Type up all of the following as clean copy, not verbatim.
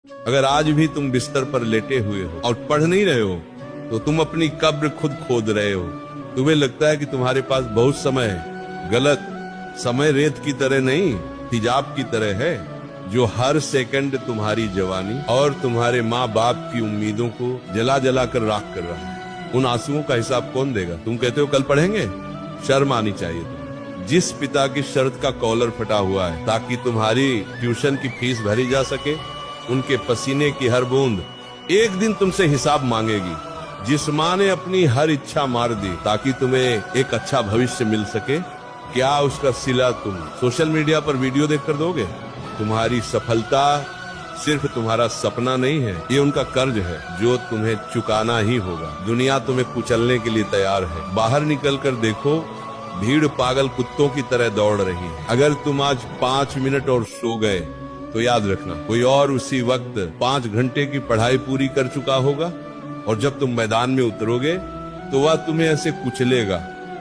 अगर आज भी तुम बिस्तर पर लेटे हुए हो और पढ़ नहीं रहे हो तो तुम अपनी कब्र खुद खोद रहे हो। तुम्हें लगता है कि तुम्हारे पास बहुत समय है। गलत। समय रेत की तरह नहीं, तेजाब की तरह है जो हर सेकंड तुम्हारी जवानी और तुम्हारे माँ बाप की उम्मीदों को जला जला कर राख कर रहा है। उन आंसुओं का हिसाब कौन देगा? तुम कहते हो कल पढ़ेंगे। शर्म आनी चाहिए तुम्हें। जिस पिता की शर्ट का कॉलर फटा हुआ है ताकि तुम्हारी ट्यूशन की फीस भरी जा सके, उनके पसीने की हर बूंद एक दिन तुमसे हिसाब मांगेगी। जिस माँ ने अपनी हर इच्छा मार दी ताकि तुम्हें एक अच्छा भविष्य मिल सके, क्या उसका सिला तुम सोशल मीडिया पर वीडियो देखकर दोगे? तुम्हारी सफलता सिर्फ तुम्हारा सपना नहीं है, ये उनका कर्ज है जो तुम्हें चुकाना ही होगा। दुनिया तुम्हें कुचलने के लिए तैयार है। बाहर निकल कर देखो, भीड़ पागल कुत्तों की तरह दौड़ रही है। अगर तुम आज 5 मिनट और सो गए तो याद रखना कोई और उसी वक्त 5 घंटे की पढ़ाई पूरी कर चुका होगा, और जब तुम मैदान में उतरोगे तो वह तुम्हें ऐसे कुचलेगा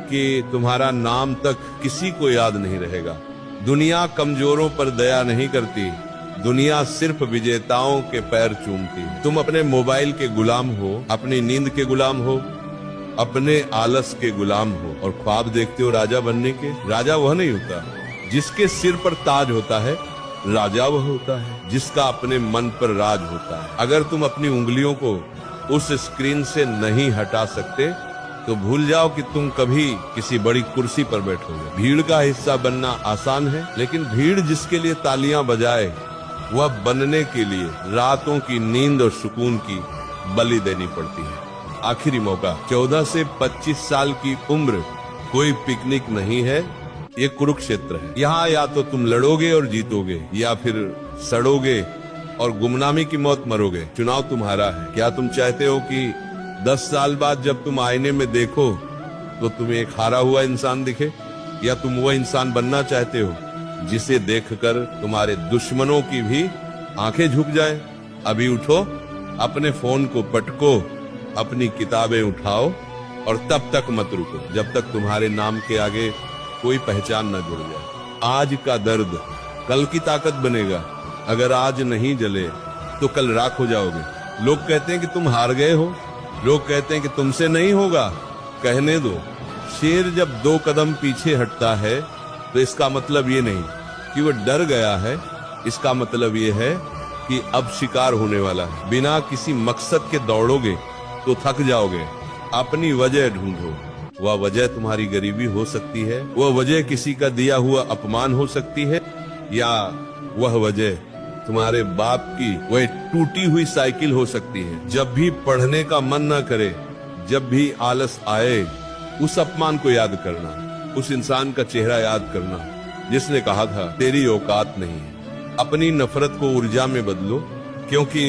कि तुम्हारा नाम तक किसी को याद नहीं रहेगा। दुनिया कमजोरों पर दया नहीं करती, दुनिया सिर्फ विजेताओं के पैर चूमती है। तुम अपने मोबाइल के गुलाम हो, अपनी नींद के गुलाम हो, अपने आलस के गुलाम हो, और ख्वाब देखते हो राजा बनने के। राजा वह नहीं होता जिसके सिर पर ताज होता है, राजा वह होता है जिसका अपने मन पर राज होता है। अगर तुम अपनी उंगलियों को उस स्क्रीन से नहीं हटा सकते तो भूल जाओ कि तुम कभी किसी बड़ी कुर्सी पर बैठोगे। भीड़ का हिस्सा बनना आसान है, लेकिन भीड़ जिसके लिए तालियां बजाए वह बनने के लिए रातों की नींद और सुकून की बलि देनी पड़ती है। आखिरी मौका। 14 से 25 साल की उम्र कोई पिकनिक नहीं है, ये कुरुक्षेत्र है। यहाँ या तो तुम लड़ोगे और जीतोगे, या फिर सड़ोगे और गुमनामी की मौत मरोगे। चुनाव तुम्हारा है। क्या तुम चाहते हो कि 10 साल बाद जब तुम आईने में देखो तो तुम्हें एक हारा हुआ इंसान दिखे, या तुम वह इंसान बनना चाहते हो जिसे देखकर तुम्हारे दुश्मनों की भी आंखें झुक जाएं? अभी उठो, अपने फोन को पटको, अपनी किताबें उठाओ और तब तक मत रुको जब तक तुम्हारे नाम के आगे कोई पहचान न जुड़ जाए। आज का दर्द कल की ताकत बनेगा। अगर आज नहीं जले तो कल राख हो जाओगे। लोग कहते हैं कि तुम हार गए हो, लोग कहते हैं कि तुमसे नहीं होगा। कहने दो। शेर जब 2 कदम पीछे हटता है तो इसका मतलब ये नहीं कि वो डर गया है, इसका मतलब ये है कि अब शिकार होने वाला है। बिना किसी मकसद के दौड़ोगे तो थक जाओगे। अपनी वजह ढूंढो। वह वजह तुम्हारी गरीबी हो सकती है, वह वजह किसी का दिया हुआ अपमान हो सकती है, या वह वजह तुम्हारे बाप की वह टूटी हुई साइकिल हो सकती है। जब भी पढ़ने का मन न करे, जब भी आलस आए, उस अपमान को याद करना, उस इंसान का चेहरा याद करना जिसने कहा था तेरी औकात नहीं है। अपनी नफरत को ऊर्जा में बदलो, क्योंकि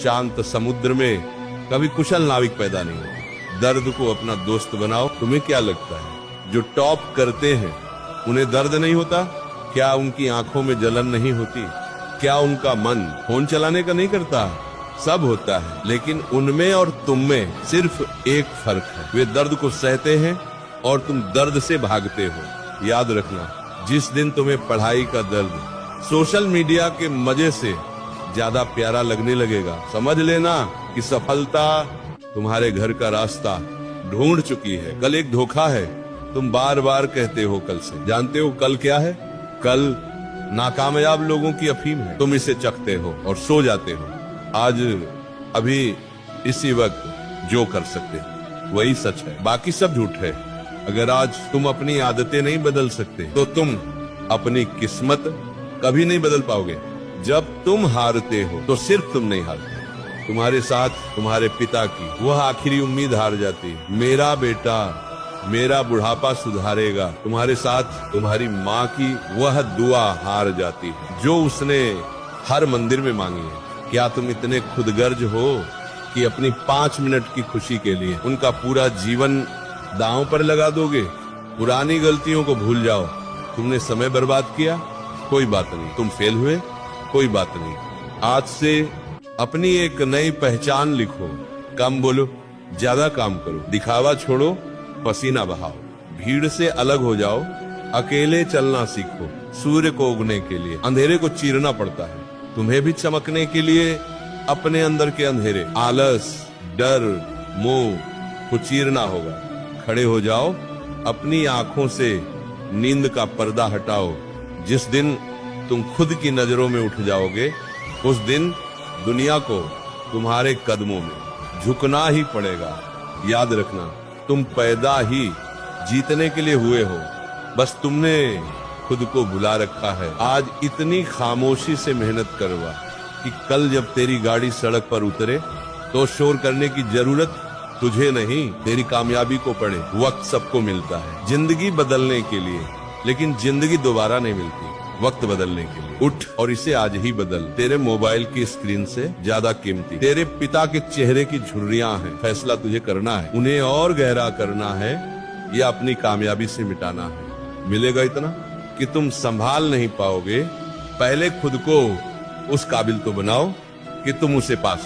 शांत समुद्र में कभी कुशल नाविक पैदा नहीं होता। दर्द को अपना दोस्त बनाओ। तुम्हें क्या लगता है जो टॉप करते हैं उन्हें दर्द नहीं होता? क्या उनकी आंखों में जलन नहीं होती? क्या उनका मन फोन चलाने का नहीं करता? सब होता है, लेकिन उनमें और तुम में सिर्फ एक फर्क है। वे दर्द को सहते हैं और तुम दर्द से भागते हो। याद रखना, जिस दिन तुम्हें पढ़ाई का दर्द सोशल मीडिया के मजे से ज्यादा प्यारा लगने लगेगा, समझ लेना कि सफलता तुम्हारे घर का रास्ता ढूंढ चुकी है। कल एक धोखा है, तुम बार बार कहते हो कल से। जानते हो कल क्या है? कल नाकामयाब लोगों की अफीम है। तुम इसे चखते हो और सो जाते हो। आज अभी इसी वक्त जो कर सकते हो वही सच है, बाकी सब झूठ है। अगर आज तुम अपनी आदतें नहीं बदल सकते तो तुम अपनी किस्मत कभी नहीं बदल पाओगे। जब तुम हारते हो तो सिर्फ तुम नहीं हारते, तुम्हारे साथ तुम्हारे पिता की वह आखिरी उम्मीद हार जाती है। मेरा बेटा मेरा बुढ़ापा सुधारेगा। तुम्हारे साथ तुम्हारी माँ की वह दुआ हार जाती है जो उसने हर मंदिर में मांगी है। क्या तुम इतने खुदगर्ज हो कि अपनी 5 मिनट की खुशी के लिए उनका पूरा जीवन दांव पर लगा दोगे? पुरानी गलतियों को भूल जाओ। तुमने समय बर्बाद किया, कोई बात नहीं। तुम फेल हुए, कोई बात नहीं। आज से अपनी एक नई पहचान लिखो। कम बोलो, ज्यादा काम करो। दिखावा छोड़ो, पसीना बहाओ। भीड़ से अलग हो जाओ, अकेले चलना सीखो। सूर्य को उगने के लिए अंधेरे को चीरना पड़ता है, तुम्हें भी चमकने के लिए अपने अंदर के अंधेरे, आलस, डर, मोह को चीरना होगा। खड़े हो जाओ, अपनी आंखों से नींद का पर्दा हटाओ। जिस दिन तुम खुद की नजरों में उठ जाओगे, उस दिन दुनिया को तुम्हारे कदमों में झुकना ही पड़ेगा। याद रखना, तुम पैदा ही जीतने के लिए हुए हो, बस तुमने खुद को भुला रखा है। आज इतनी खामोशी से मेहनत करवा कि कल जब तेरी गाड़ी सड़क पर उतरे तो शोर करने की जरूरत तुझे नहीं, तेरी कामयाबी को पड़े। वक्त सबको मिलता है जिंदगी बदलने के लिए, लेकिन जिंदगी दोबारा नहीं मिलती वक्त बदलने के लिए। उठ और इसे आज ही बदल। तेरे मोबाइल की स्क्रीन से ज्यादा कीमती तेरे पिता के चेहरे की झुर्रियां हैं। फैसला तुझे करना है, उन्हें और गहरा करना है या अपनी कामयाबी से मिटाना है। मिलेगा इतना कि तुम संभाल नहीं पाओगे। पहले खुद को उस काबिल तो बनाओ कि तुम उसे पा सको।